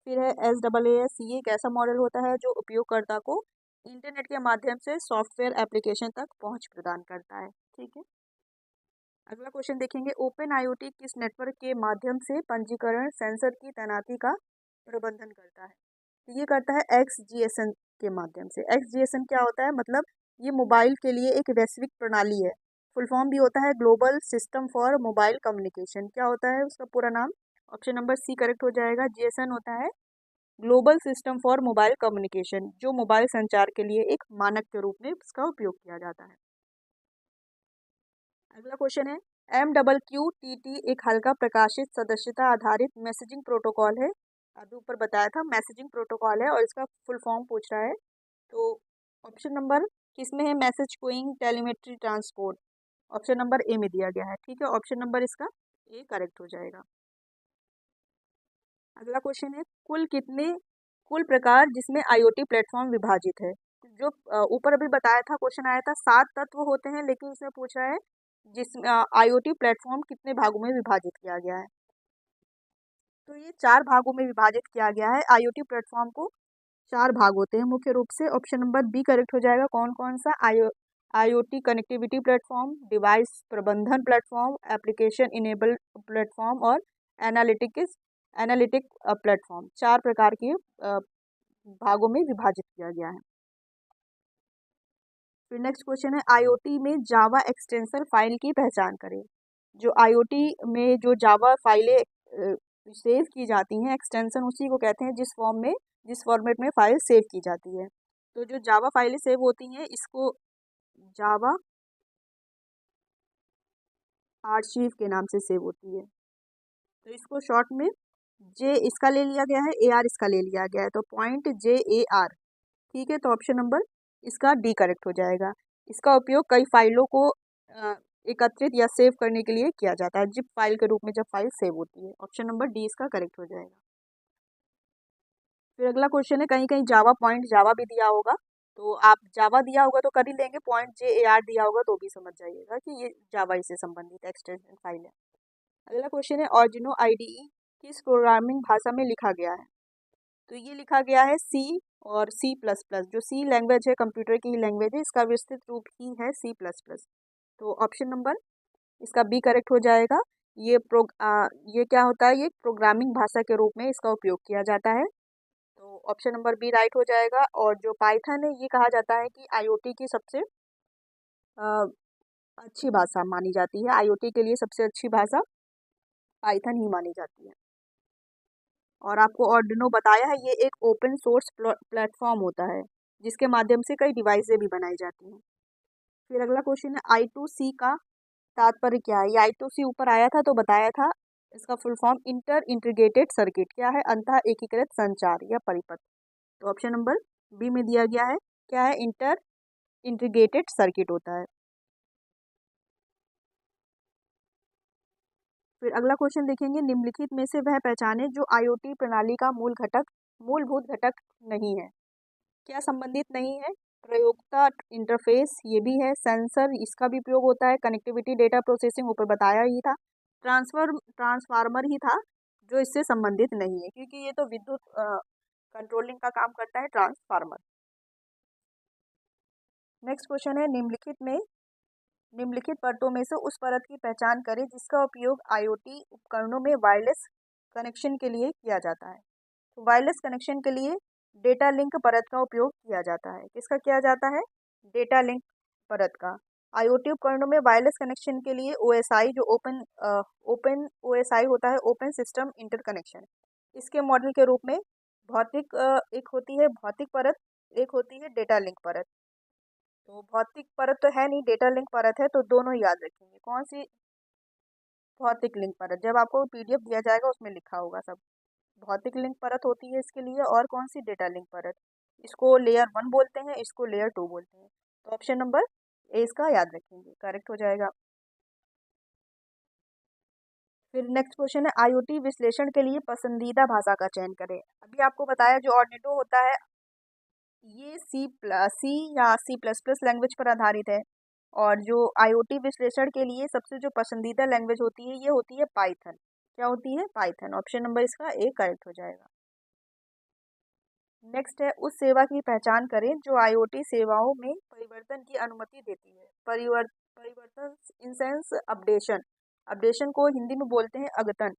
फिर है SaaS, ये एक ऐसा मॉडल होता है जो उपयोगकर्ता को इंटरनेट के माध्यम से सॉफ्टवेयर एप्लीकेशन तक पहुंच प्रदान करता है। ठीक है। अगला क्वेश्चन देखेंगे, ओपन आईओटी किस नेटवर्क के माध्यम से पंजीकरण सेंसर की तैनाती का प्रबंधन करता है? तो ये करता है XGSN के माध्यम से। XGSN क्या होता है? मतलब ये मोबाइल के लिए एक वैश्विक प्रणाली है। फुल फॉर्म भी होता है global system for mobile communication. क्या होता है उसका पूरा नाम? ऑप्शन नंबर सी करेक्ट हो जाएगा। GSN होता है global system for mobile communication, जो मोबाइल संचार के लिए एक मानक के रूप में इसका उपयोग किया जाता है। अगला क्वेश्चन है, MQTT एक हल्का प्रकाशित सदस्यता आधारित मैसेजिंग प्रोटोकॉल है। अभी ऊपर बताया था मैसेजिंग प्रोटोकॉल है और इसका फुल फॉर्म पूछ रहा है। तो ऑप्शन नंबर किसमें है? Message queuing telemetry transport. Option number ए में दिया गया है। ठीक है, ऑप्शन नंबर इसका ए करेक्ट हो जाएगा। अगला क्वेश्चन है, कुल प्रकार जिसमें आईओटी प्लेटफॉर्म विभाजित है। जो ऊपर अभी बताया था, क्वेश्चन आया था 7 तत्व होते हैं, लेकिन इसमें पूछ रहा है जिसमें आईओटी प्लेटफॉर्म कितने भागों में विभाजित किया गया है। तो ये 4 भागों में विभाजित किया गया है। आईओटी प्लेटफॉर्म को 4 भाग होते हैं मुख्य रूप से। ऑप्शन नंबर बी करेक्ट हो जाएगा। कौन कौन सा? आईओटी कनेक्टिविटी प्लेटफॉर्म, डिवाइस प्रबंधन प्लेटफॉर्म, एप्लीकेशन इनेबल प्लेटफॉर्म और एनालिटिक्स एनालिटिक प्लेटफॉर्म। 4 प्रकार के भागों में विभाजित किया गया है। फिर नेक्स्ट क्वेश्चन है, आईओटी में जावा एक्सटेंशन फाइल की पहचान करें। जो आईओटी में जो जावा फाइलें सेव की जाती हैं, एक्सटेंशन उसी को कहते हैं जिस फॉर्मेट में फाइल सेव की जाती है। तो जो जावा फाइलें सेव होती हैं, इसको जावा आर्शीव के नाम से सेव होती है। तो इसको शॉर्ट में जे इसका ले लिया गया है, ए आर इसका ले लिया गया है, तो .JAR। ठीक है, तो ऑप्शन नंबर इसका डी करेक्ट हो जाएगा। इसका उपयोग कई फाइलों को एकत्रित या सेव करने के लिए किया जाता है, जिप फाइल के रूप में जब फाइल सेव होती है। ऑप्शन नंबर डी इसका करेक्ट हो जाएगा। फिर अगला क्वेश्चन है, कहीं कहीं जावा जावा भी दिया होगा, तो आप जावा दिया होगा तो कर ही लेंगे, .JAR दिया होगा तो भी समझ जाइएगा कि ये जावा से संबंधित एक्सटेंशन फाइल है। अगला क्वेश्चन है, ऑर्डिनो IDE किस प्रोग्रामिंग भाषा में लिखा गया है? तो ये लिखा गया है सी और C++। जो सी लैंग्वेज है कंप्यूटर की लैंग्वेज है, इसका विस्तृत रूप ही है C++। तो ऑप्शन नंबर इसका बी करेक्ट हो जाएगा। ये क्या होता है, ये प्रोग्रामिंग भाषा के रूप में इसका उपयोग किया जाता है। तो ऑप्शन नंबर बी राइट हो जाएगा। और जो पाइथन है, ये कहा जाता है कि IoT की सबसे अच्छी भाषा मानी जाती है। IoT के लिए सबसे अच्छी भाषा पाइथन ही मानी जाती है। और आपको आर्डिनो बताया है, ये एक ओपन सोर्स प्लेटफॉर्म होता है, जिसके माध्यम से कई डिवाइसें भी बनाई जाती हैं। फिर अगला क्वेश्चन है, I2C का तात्पर्य क्या है? ये I2C ऊपर आया था तो बताया था, इसका full form inter integrated circuit क्या है? अंतः एकीकृत संचार या परिपथ। तो ऑप्शन नंबर बी में दिया गया है, क्या है? इंटर इंटीग्रेटेड सर्किट होता है। फिर अगला क्वेश्चन देखेंगे, निम्नलिखित में से वह पहचाने जो IoT प्रणाली का मूलभूत घटक नहीं है। क्या संबंधित नहीं है? प्रयोक्ता इंटरफेस ये भी है, सेंसर इसका भी उपयोग होता है, कनेक्टिविटी डेटा प्रोसेसिंग ऊपर बताया ही था, ट्रांसफार्मर ही था जो इससे संबंधित नहीं है, क्योंकि ये तो विद्युत कंट्रोलिंग का काम करता है ट्रांसफार्मर। नेक्स्ट क्वेश्चन है, निम्नलिखित परतों में से उस परत की पहचान करें जिसका उपयोग IoT उपकरणों में वायरलेस कनेक्शन के लिए किया जाता है। तो वायरलेस कनेक्शन के लिए डेटा लिंक परत का उपयोग किया जाता है। किसका किया जाता है? डेटा लिंक परत का। IoT उपकरणों में वायरलेस कनेक्शन के लिए OSI जो ओपन OSI होता है, ओपन सिस्टम इंटरकनेक्शन, इसके मॉडल के रूप में भौतिक एक होती है भौतिक परत, एक होती है डेटा लिंक परत। तो भौतिक परत तो है नहीं, डेटा लिंक परत है, तो दोनों याद रखेंगे। कौन सी? भौतिक लिंक परत। जब आपको PDF दिया जाएगा उसमें लिखा होगा सब। भौतिक लिंक परत होती है इसके लिए, और कौन सी? डेटा लिंक परत। इसको लेयर 1 बोलते हैं, इसको लेयर 2 बोलते हैं। तो ऑप्शन नंबर ए इसका याद रखेंगे, करेक्ट हो जाएगा। फिर नेक्स्ट क्वेश्चन है, IoT विश्लेषण के लिए पसंदीदा भाषा का चयन करें। अभी आपको बताया जो ऑर्डिनो होता है, ये सी या C++ लैंग्वेज पर आधारित है। और जो IoT विश्लेषण के लिए सबसे जो पसंदीदा लैंग्वेज होती है, ये होती है पाइथन। क्या होती है? पाइथन। ऑप्शन नंबर इसका ए करेक्ट हो जाएगा। नेक्स्ट है, उस सेवा की पहचान करें जो IoT सेवाओं में परिवर्तन की अनुमति देती है। परिवर्तन इन सेंस अपडेशन। अपडेशन को हिंदी में बोलते हैं अद्यतन।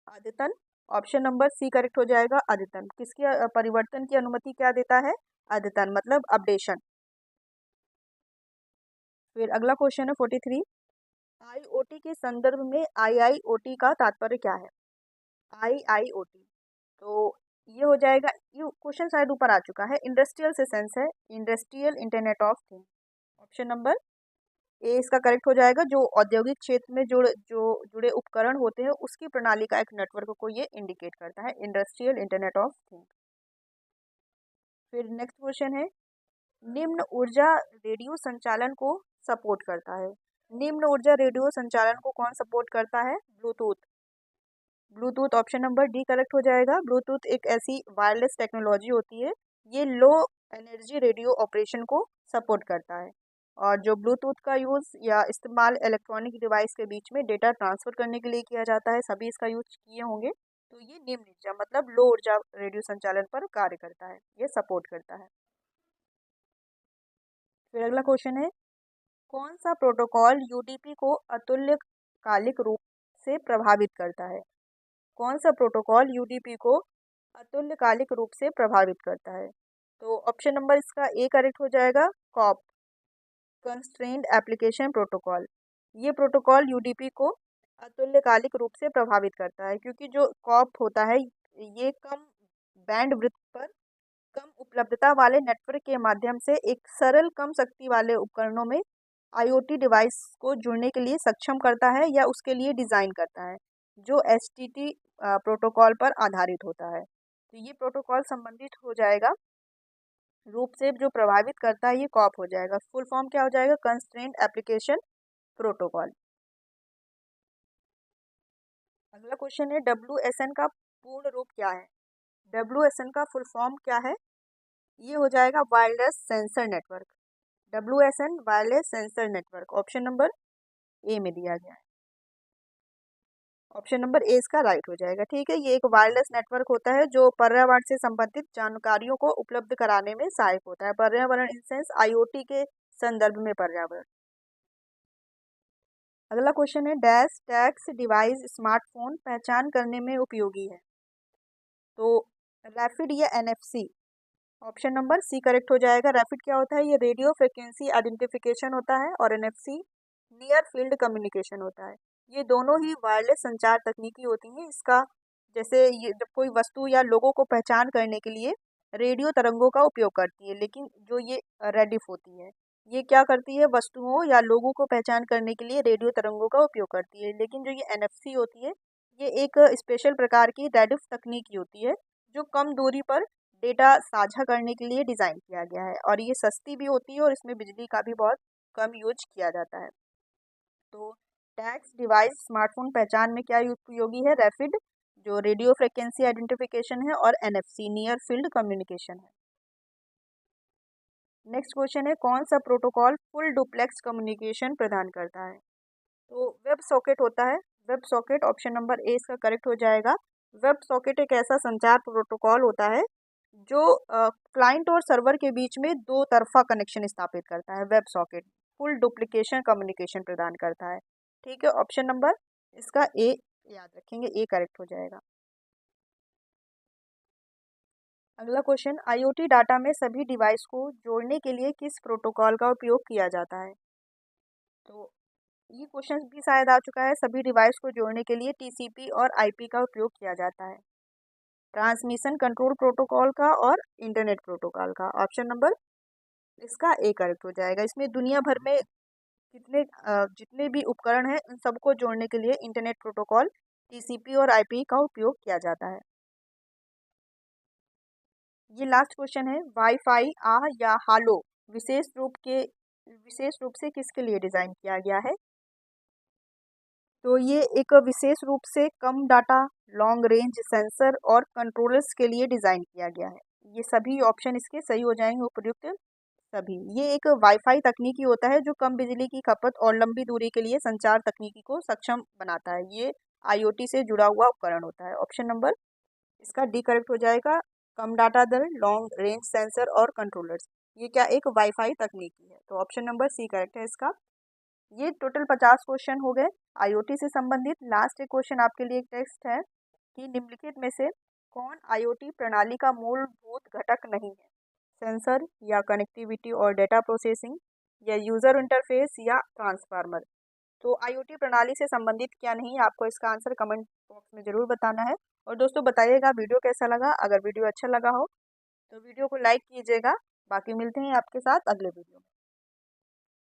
अद्यतन। ऑप्शन नंबर सी करेक्ट हो जाएगा, अद्यतन। किसकी परिवर्तन की अनुमति क्या देता है? अद्यतन, मतलब अपडेशन। फिर अगला क्वेश्चन है 43, IoT के संदर्भ में IIoT का तात्पर्य क्या है? IIoT, तो ये हो जाएगा, ये क्वेश्चन शायद ऊपर आ चुका है, इंडस्ट्रियल से सेंस है industrial internet of thing. Option number A इसका करेक्ट हो जाएगा। जो औद्योगिक क्षेत्र में जुड़े उपकरण होते हैं, उसकी प्रणाली का एक नेटवर्क को ये इंडिकेट करता है, इंडस्ट्रियल इंटरनेट ऑफ थिंग। फिर नेक्स्ट क्वेश्चन है, निम्न ऊर्जा रेडियो संचालन को सपोर्ट करता है। निम्न ऊर्जा रेडियो संचालन को कौन सपोर्ट करता है? Bluetooth. Bluetooth, option number D correct हो जाएगा। ब्लूटूथ एक ऐसी वायरलेस टेक्नोलॉजी होती है, ये लो एनर्जी रेडियो ऑपरेशन को सपोर्ट करता है। और जो ब्लूटूथ का यूज़ या इस्तेमाल इलेक्ट्रॉनिक डिवाइस के बीच में डेटा ट्रांसफ़र करने के लिए किया जाता है, सभी इसका यूज किए होंगे। तो ये निम्न ऊर्जा मतलब लो ऊर्जा रेडियो संचालन पर कार्य करता है, ये सपोर्ट करता है। फिर अगला क्वेश्चन है, कौन सा प्रोटोकॉल UDP को अतुल्यकालिक रूप से प्रभावित करता है? कौन सा प्रोटोकॉल UDP को अतुल्यकालिक रूप से प्रभावित करता है? तो ऑप्शन नंबर इसका ए करेक्ट हो जाएगा, कॉप, कंस्ट्रेंड एप्लीकेशन प्रोटोकॉल। ये प्रोटोकॉल UDP को अतुल्यकालिक रूप से प्रभावित करता है, क्योंकि जो कॉप होता है, ये कम बैंड विड्थ पर कम उपलब्ध उपलब्धता वाले नेटवर्क के माध्यम से एक सरल कम शक्ति वाले उपकरणों में आईओटी डिवाइस को जुड़ने के लिए सक्षम करता है या उसके लिए डिज़ाइन करता है, जो एचटीटी प्रोटोकॉल पर आधारित होता है। तो ये प्रोटोकॉल संबंधित हो जाएगा रूप से जो प्रभावित करता है, ये कॉप हो जाएगा। फुल फॉर्म क्या हो जाएगा? Constraint application protocol. अगला क्वेश्चन है WSN का पूर्ण रूप क्या है? WSN का फुल फॉर्म क्या है? ये हो जाएगा wireless sensor network. WSN wireless sensor network option number ए में दिया गया है। ऑप्शन नंबर ए इसका राइट हो जाएगा। ठीक है, ये एक वायरलेस नेटवर्क होता है जो पर्यावरण से संबंधित जानकारियों को उपलब्ध कराने में सहायक होता है। पर्यावरण इन सेंस आईओटी के संदर्भ में पर्यावरण। अगला क्वेश्चन है डैश टैक्स डिवाइस स्मार्टफोन पहचान करने में उपयोगी है। तो रैपिड या NFC? Option number C correct हो जाएगा। रैपिड क्या होता है? ये रेडियो फ्रिक्वेंसी आइडेंटिफिकेशन होता है और एनएफसी नियर फील्ड कम्युनिकेशन होता है। ये दोनों ही वायरलेस संचार तकनीकी होती हैं। इसका जैसे ये जब कोई वस्तु या लोगों को पहचान करने के लिए रेडियो तरंगों का उपयोग करती है, लेकिन जो ये रेडिफ होती है, ये क्या करती है? वस्तुओं या लोगों को पहचान करने के लिए रेडियो तरंगों का उपयोग करती है। लेकिन जो ये एनएफसी होती है, ये एक स्पेशल प्रकार की रेडिफ तकनीकी होती है जो कम दूरी पर डेटा साझा करने के लिए डिज़ाइन किया गया है और ये सस्ती भी होती है और इसमें बिजली का भी बहुत कम यूज किया जाता है। तो टैक्स डिवाइस स्मार्टफोन पहचान में क्या उपयोगी है? रैपिड जो रेडियो फ्रिक्वेंसी आइडेंटिफिकेशन है और एनएफसी नियर फील्ड कम्युनिकेशन है। नेक्स्ट क्वेश्चन है कौन सा प्रोटोकॉल फुल डुप्लेक्स कम्युनिकेशन प्रदान करता है? तो वेब सॉकेट होता है। Web socket option number A इसका करेक्ट हो जाएगा। वेब सॉकेट एक ऐसा संचार प्रोटोकॉल होता है जो क्लाइंट और सर्वर के बीच में दो तरफा कनेक्शन स्थापित करता है। Web socket full duplication communication प्रदान करता है। ठीक है, ऑप्शन नंबर इसका ए याद रखेंगे, ए करेक्ट हो जाएगा। अगला क्वेश्चन आईओटी डाटा में सभी डिवाइस को जोड़ने के लिए किस प्रोटोकॉल का उपयोग किया जाता है? तो ये क्वेश्चन भी शायद आ चुका है। सभी डिवाइस को जोड़ने के लिए टीसीपी और आईपी का उपयोग किया जाता है, ट्रांसमिशन कंट्रोल प्रोटोकॉल का और इंटरनेट प्रोटोकॉल का। ऑप्शन नंबर इसका ए करेक्ट हो जाएगा। इसमें दुनिया भर में जितने भी उपकरण हैं उन सबको जोड़ने के लिए इंटरनेट प्रोटोकॉल टीसीपी और आईपी का उपयोग किया जाता है। ये लास्ट क्वेश्चन है वाईफाई या हालो विशेष रूप से किसके लिए डिज़ाइन किया गया है? तो ये एक विशेष रूप से कम डाटा, लॉन्ग रेंज सेंसर और कंट्रोलर्स के लिए डिज़ाइन किया गया है। ये सभी ऑप्शन इसके सही हो जाएंगे, उपयुक्त सभी। ये एक वाईफाई तकनीकी होता है जो कम बिजली की खपत और लंबी दूरी के लिए संचार तकनीकी को सक्षम बनाता है। ये आईओटी से जुड़ा हुआ उपकरण होता है। ऑप्शन नंबर इसका डी करेक्ट हो जाएगा। कम डाटा दर, लॉन्ग रेंज सेंसर और कंट्रोलर्स, ये क्या एक वाईफाई तकनीकी है। तो ऑप्शन नंबर सी करेक्ट है इसका। ये टोटल 50 क्वेश्चन हो गए आईओटी से संबंधित। लास्ट एक क्वेश्चन आपके लिए एक टेक्स्ट है कि निम्नलिखित में से कौन आईओटी प्रणाली का मूलभूत घटक नहीं है? सेंसर या कनेक्टिविटी और डेटा प्रोसेसिंग या यूज़र इंटरफेस या ट्रांसफार्मर। तो आईओटी प्रणाली से संबंधित क्या नहीं है, आपको इसका आंसर कमेंट बॉक्स में ज़रूर बताना है। और दोस्तों बताइएगा वीडियो कैसा लगा। अगर वीडियो अच्छा लगा हो तो वीडियो को लाइक कीजिएगा। बाकी मिलते हैं आपके साथ अगले वीडियो में।